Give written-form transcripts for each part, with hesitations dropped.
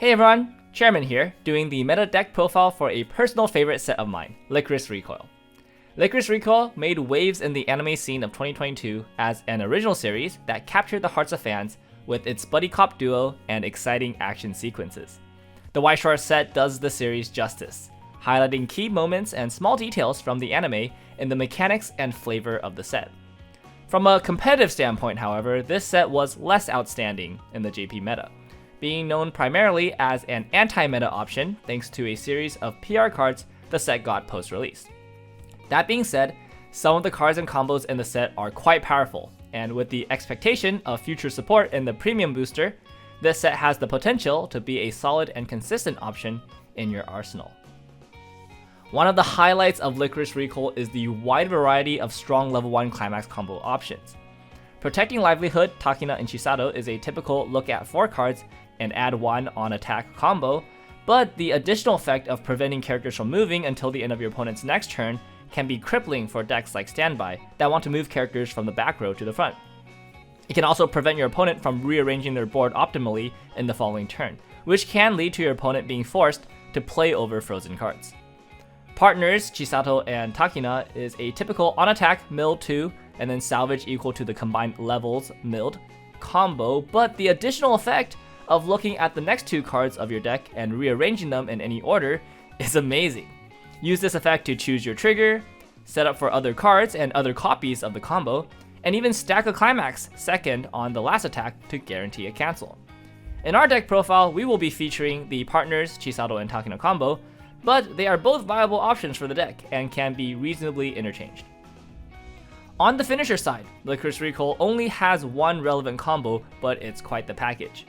Hey everyone, Chairman here, doing the meta deck profile for a personal favorite set of mine, Lycoris Recoil. Lycoris Recoil made waves in the anime scene of 2022 as an original series that captured the hearts of fans with its buddy cop duo and exciting action sequences. The Weiss Schwarz set does the series justice, highlighting key moments and small details from the anime in the mechanics and flavor of the set. From a competitive standpoint, however, this set was less outstanding in the JP meta, being known primarily as an anti-meta option thanks to a series of PR cards the set got post-release. That being said, some of the cards and combos in the set are quite powerful, and with the expectation of future support in the premium booster, this set has the potential to be a solid and consistent option in your arsenal. One of the highlights of Lycoris Recoil is the wide variety of strong level 1 climax combo options. Protecting Livelihood, Takina, and Chisato is a typical look at 4 cards and add 1 on attack combo, but the additional effect of preventing characters from moving until the end of your opponent's next turn can be crippling for decks like Standby that want to move characters from the back row to the front. It can also prevent your opponent from rearranging their board optimally in the following turn, which can lead to your opponent being forced to play over frozen cards. Partners, Chisato and Takina, is a typical on-attack milled 2 and then salvage equal to the combined levels milled combo, but the additional effect of looking at the next 2 cards of your deck and rearranging them in any order is amazing. Use this effect to choose your trigger, set up for other cards and other copies of the combo, and even stack a climax second on the last attack to guarantee a cancel. In our deck profile, we will be featuring the Partners, Chisato and Takina combo, but they are both viable options for the deck and can be reasonably interchanged. On the finisher side, Lycoris Recoil only has one relevant combo, but it's quite the package.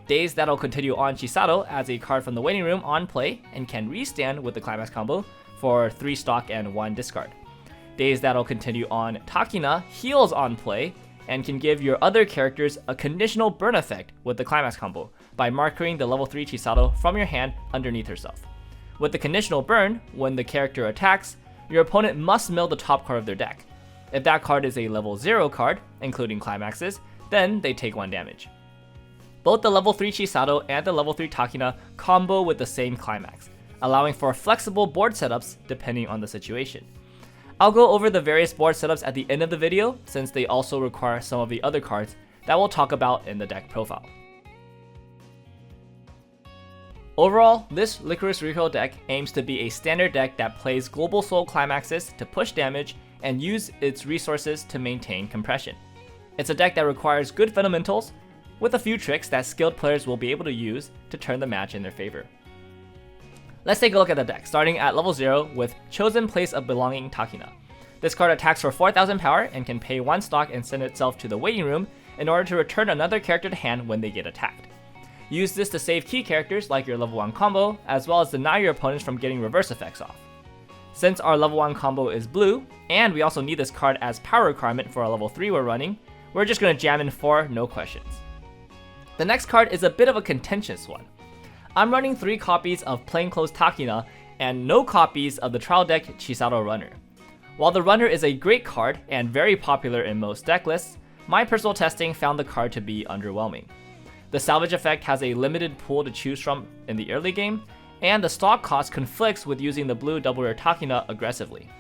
Days That'll Continue on Chisato as a card from the waiting room on play and can restand with the climax combo for 3 stock and 1 discard. Days That'll Continue on Takina heals on play and can give your other characters a conditional burn effect with the climax combo by marking the level 3 Chisato from your hand underneath herself. With the conditional burn, when the character attacks, your opponent must mill the top card of their deck. If that card is a level 0 card, including climaxes, then they take 1 damage. Both the level 3 Chisato and the level 3 Takina combo with the same climax, allowing for flexible board setups depending on the situation. I'll go over the various board setups at the end of the video since they also require some of the other cards that we'll talk about in the deck profile. Overall, this Lycoris Recoil deck aims to be a standard deck that plays Global Soul climaxes to push damage and use its resources to maintain compression. It's a deck that requires good fundamentals, with a few tricks that skilled players will be able to use to turn the match in their favor. Let's take a look at the deck, starting at level 0 with Chosen Place of Belonging Takina. This card attacks for 4000 power and can pay 1 stock and send itself to the waiting room in order to return another character to hand when they get attacked. Use this to save key characters like your level 1 combo, as well as deny your opponents from getting reverse effects off. Since our level 1 combo is blue, and we also need this card as power requirement for our level 3 we're running, we're just going to jam in 4, no questions. The next card is a bit of a contentious one. I'm running 3 copies of Plainclothes Takina and no copies of the trial deck Chisato Runner. While the Runner is a great card and very popular in most deck lists, my personal testing found the card to be underwhelming. The salvage effect has a limited pool to choose from in the early game, and the stock cost conflicts with using the blue double rare Takina aggressively.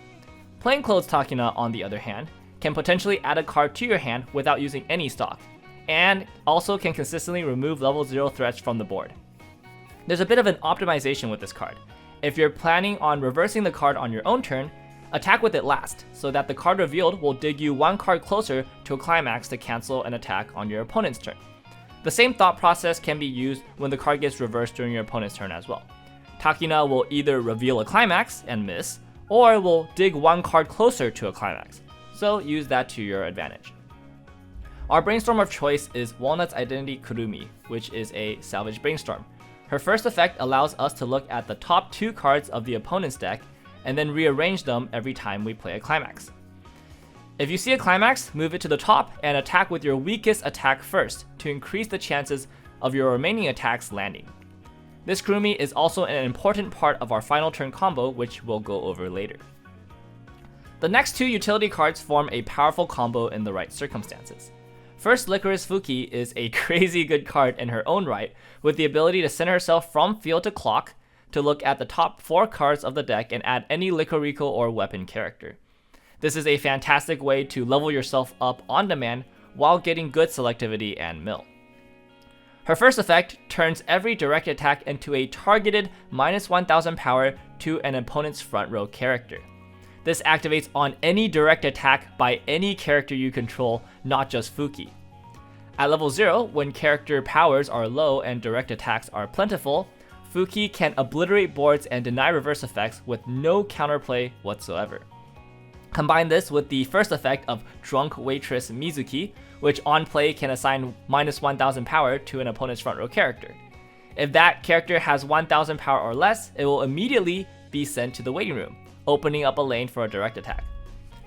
Plainclothes Takina, on the other hand, can potentially add a card to your hand without using any stock, and also can consistently remove level 0 threats from the board. There's a bit of an optimization with this card. If you're planning on reversing the card on your own turn, attack with it last, so that the card revealed will dig you 1 card closer to a climax to cancel an attack on your opponent's turn. The same thought process can be used when the card gets reversed during your opponent's turn as well. Takina will either reveal a climax and miss, or will dig 1 card closer to a climax, so use that to your advantage. Our brainstorm of choice is Walnut's Identity Kurumi, which is a salvage brainstorm. Her first effect allows us to look at the top 2 cards of the opponent's deck and then rearrange them every time we play a climax. If you see a climax, move it to the top and attack with your weakest attack first to increase the chances of your remaining attacks landing. This Kurumi is also an important part of our final turn combo, which we'll go over later. The next 2 utility cards form a powerful combo in the right circumstances. First Lycoris Fuki is a crazy good card in her own right, with the ability to send herself from field to clock to look at the top 4 cards of the deck and add any Lycoris or weapon character. This is a fantastic way to level yourself up on demand while getting good selectivity and mill. Her first effect turns every direct attack into a targeted -1000 power to an opponent's front row character. This activates on any direct attack by any character you control, not just Fuki. At level 0, when character powers are low and direct attacks are plentiful, Fuki can obliterate boards and deny reverse effects with no counterplay whatsoever. Combine this with the first effect of Drunk Waitress Mizuki, which on play can assign -1000 power to an opponent's front row character. If that character has 1000 power or less, it will immediately be sent to the waiting room, opening up a lane for a direct attack.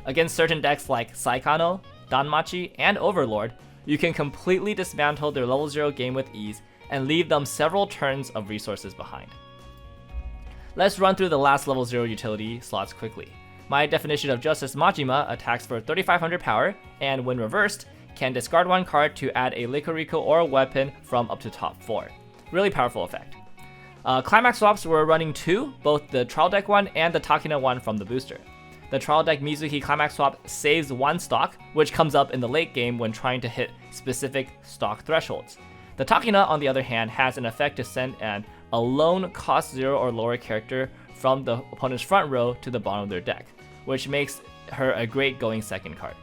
Against certain decks like Saikano, Danmachi, and Overlord, you can completely dismantle their level 0 game with ease and leave them several turns of resources behind. Let's run through the last level 0 utility slots quickly. My definition of Justice Majima attacks for 3500 power, and when reversed, can discard 1 card to add a Lycoris or a weapon from up to top 4. Really powerful effect. Climax swaps were running 2, both the trial deck one and the Takina one from the booster. The trial deck Mizuki Climax swap saves 1 stock, which comes up in the late game when trying to hit specific stock thresholds. The Takina, on the other hand, has an effect to send an alone cost 0 or lower character from the opponent's front row to the bottom of their deck, which makes her a great going second card.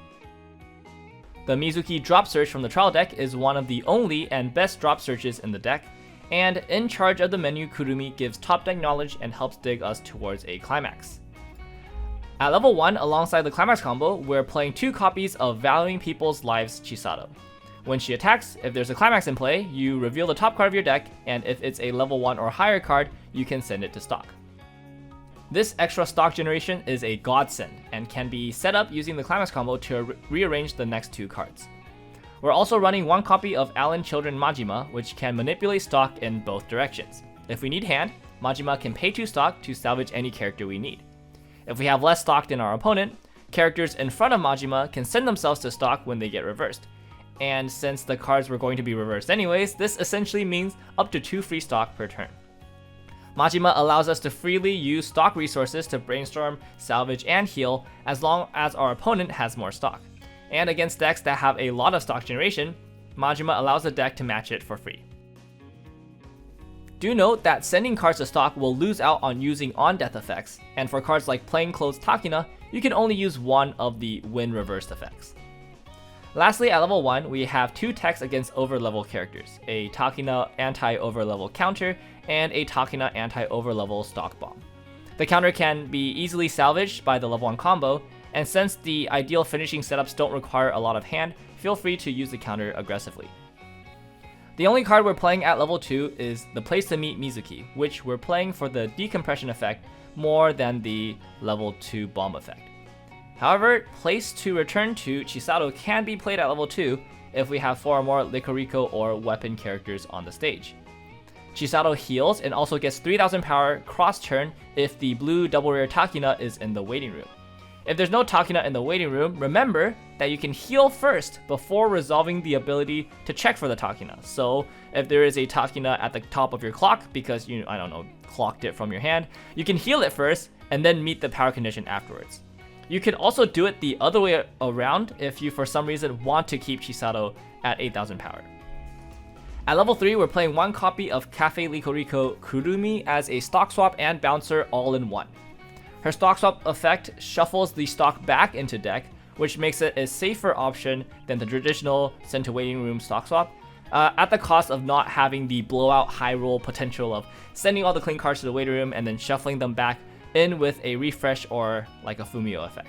The Mizuki drop search from the trial deck is one of the only and best drop searches in the deck, and in charge of the menu Kurumi gives top deck knowledge and helps dig us towards a climax. At level 1, alongside the climax combo, we're playing 2 copies of Valuing People's Lives Chisato. When she attacks, if there's a climax in play, you reveal the top card of your deck, and if it's a level 1 or higher card, you can send it to stock. This extra stock generation is a godsend and can be set up using the climax combo to rearrange the next 2 cards. We're also running 1 copy of Allen Children Majima, which can manipulate stock in both directions. If we need hand, Majima can pay 2 stock to salvage any character we need. If we have less stock than our opponent, characters in front of Majima can send themselves to stock when they get reversed. And since the cards were going to be reversed anyways, this essentially means up to 2 free stock per turn. Majima allows us to freely use stock resources to brainstorm, salvage, and heal as long as our opponent has more stock. And against decks that have a lot of stock generation, Majima allows the deck to match it for free. Do note that sending cards to stock will lose out on using on-death effects, and for cards like Plainclothes Takina, you can only use 1 of the when reversed effects. Lastly, at level 1, we have 2 techs against over-level characters, a Takina anti-over-level counter, and a Takina anti-over-level stock bomb. The counter can be easily salvaged by the level 1 combo, and since the ideal finishing setups don't require a lot of hand, feel free to use the counter aggressively. The only card we're playing at level 2 is the Place to Meet Mizuki, which we're playing for the decompression effect more than the level 2 bomb effect. However, Place to Return to Chisato can be played at level 2 if we have 4 or more Lycoris or weapon characters on the stage. Chisato heals and also gets 3000 power cross turn if the blue double rare Takina is in the waiting room. If there's no Takina in the waiting room, remember that you can heal first before resolving the ability to check for the Takina. So if there is a Takina at the top of your clock because you, clocked it from your hand, you can heal it first and then meet the power condition afterwards. You can also do it the other way around if you for some reason want to keep Chisato at 8000 power. At level 3, we're playing 1 copy of Cafe Licorrico Kurumi as a stock swap and bouncer all in one. Her stock swap effect shuffles the stock back into deck, which makes it a safer option than the traditional send to waiting room stock swap, at the cost of not having the blowout high roll potential of sending all the clean cards to the waiting room and then shuffling them back in with a refresh or like a Fumio effect.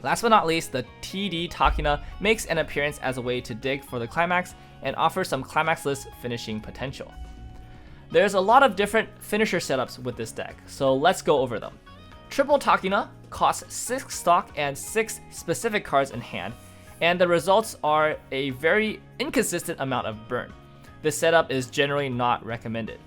Last but not least, the TD Takina makes an appearance as a way to dig for the climax and offers some climaxless finishing potential. There's a lot of different finisher setups with this deck, so let's go over them. Triple Takina costs 6 stock and 6 specific cards in hand, and the results are a very inconsistent amount of burn. This setup is generally not recommended.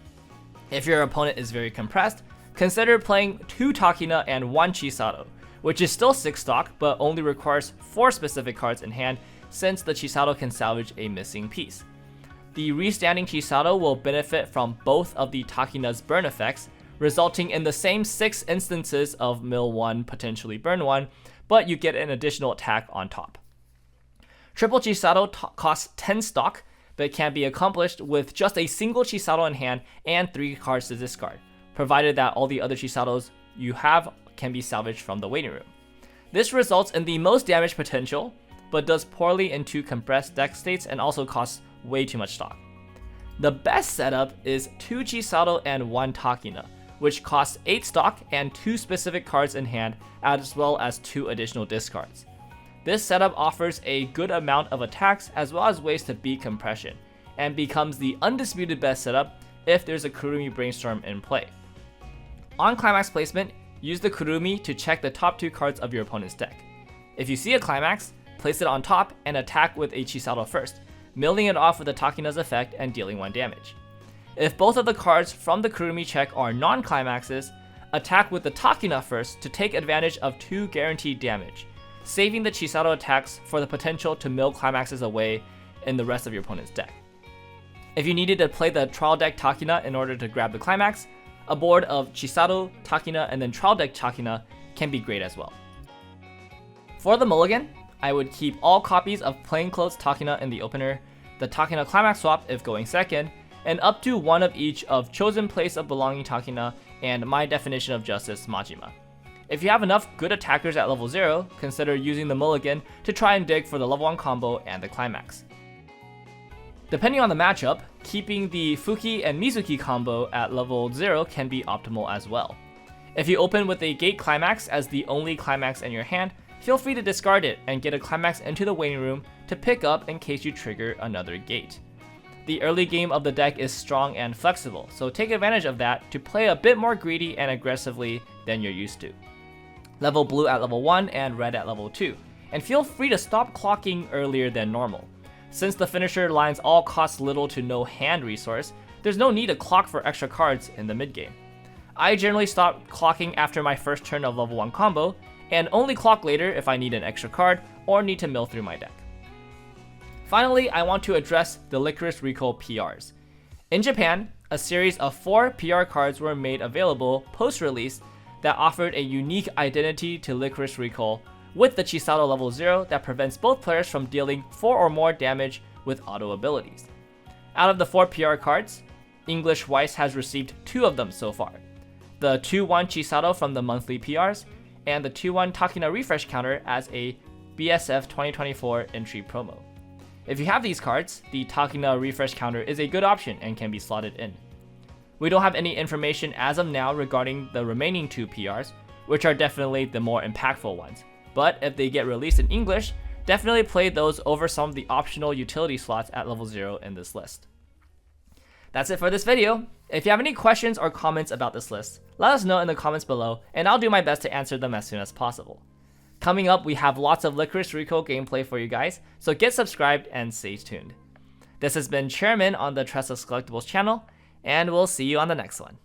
If your opponent is very compressed, consider playing 2 Takina and 1 Chisato, which is still 6 stock but only requires 4 specific cards in hand since the Chisato can salvage a missing piece. The restanding Chisato will benefit from both of the Takina's burn effects, resulting in the same 6 instances of mill 1 potentially burn 1, but you get an additional attack on top. Triple Chisato costs 10 stock, but can be accomplished with just a single Chisato in hand and 3 cards to discard, provided that all the other Chisatos you have can be salvaged from the waiting room. This results in the most damage potential, but does poorly in 2 compressed deck states and also costs way too much stock. The best setup is 2 Chisato and 1 Takina, which costs 8 stock and 2 specific cards in hand, as well as 2 additional discards. This setup offers a good amount of attacks as well as ways to beat compression, and becomes the undisputed best setup if there's a Kurumi Brainstorm in play. On Climax placement, use the Kurumi to check the top 2 cards of your opponent's deck. If you see a Climax, place it on top and attack with a Chisato first, milling it off with the Takina's effect and dealing 1 damage. If both of the cards from the Kurumi check are non-climaxes, attack with the Takina first to take advantage of 2 guaranteed damage, saving the Chisato attacks for the potential to mill climaxes away in the rest of your opponent's deck. If you needed to play the trial deck Takina in order to grab the climax, a board of Chisato, Takina, and then trial deck Takina can be great as well. For the mulligan, I would keep all copies of Plainclothes Takina in the opener, the Takina Climax swap if going second, and up to 1 of each of Chosen Place of Belonging Takina and My Definition of Justice Majima. If you have enough good attackers at level 0, consider using the mulligan to try and dig for the level 1 combo and the climax. Depending on the matchup, keeping the Fuki and Mizuki combo at level 0 can be optimal as well. If you open with a gate climax as the only climax in your hand, feel free to discard it and get a climax into the waiting room to pick up in case you trigger another gate. The early game of the deck is strong and flexible, so take advantage of that to play a bit more greedy and aggressively than you're used to. Level blue at level 1 and red at level 2, and feel free to stop clocking earlier than normal. Since the finisher lines all cost little to no hand resource, there's no need to clock for extra cards in the mid game. I generally stop clocking after my first turn of level 1 combo, and only clock later if I need an extra card or need to mill through my deck. Finally, I want to address the Lycoris Recoil PRs. In Japan, a series of 4 PR cards were made available post-release that offered a unique identity to Lycoris Recoil with the Chisato level 0 that prevents both players from dealing 4 or more damage with auto abilities. Out of the 4 PR cards, English Weiss has received 2 of them so far. The 2-1 Chisato from the monthly PRs, and the 2-1 Takina refresh counter as a BSF 2024 entry promo. If you have these cards, the Takina refresh counter is a good option and can be slotted in. We don't have any information as of now regarding the remaining 2 PRs, which are definitely the more impactful ones, but if they get released in English, definitely play those over some of the optional utility slots at level 0 in this list. That's it for this video. If you have any questions or comments about this list, let us know in the comments below, and I'll do my best to answer them as soon as possible. Coming up, we have lots of Lycoris Recoil gameplay for you guys, so get subscribed and stay tuned. This has been Chairman on the Tressa's Collectibles channel, and we'll see you on the next one.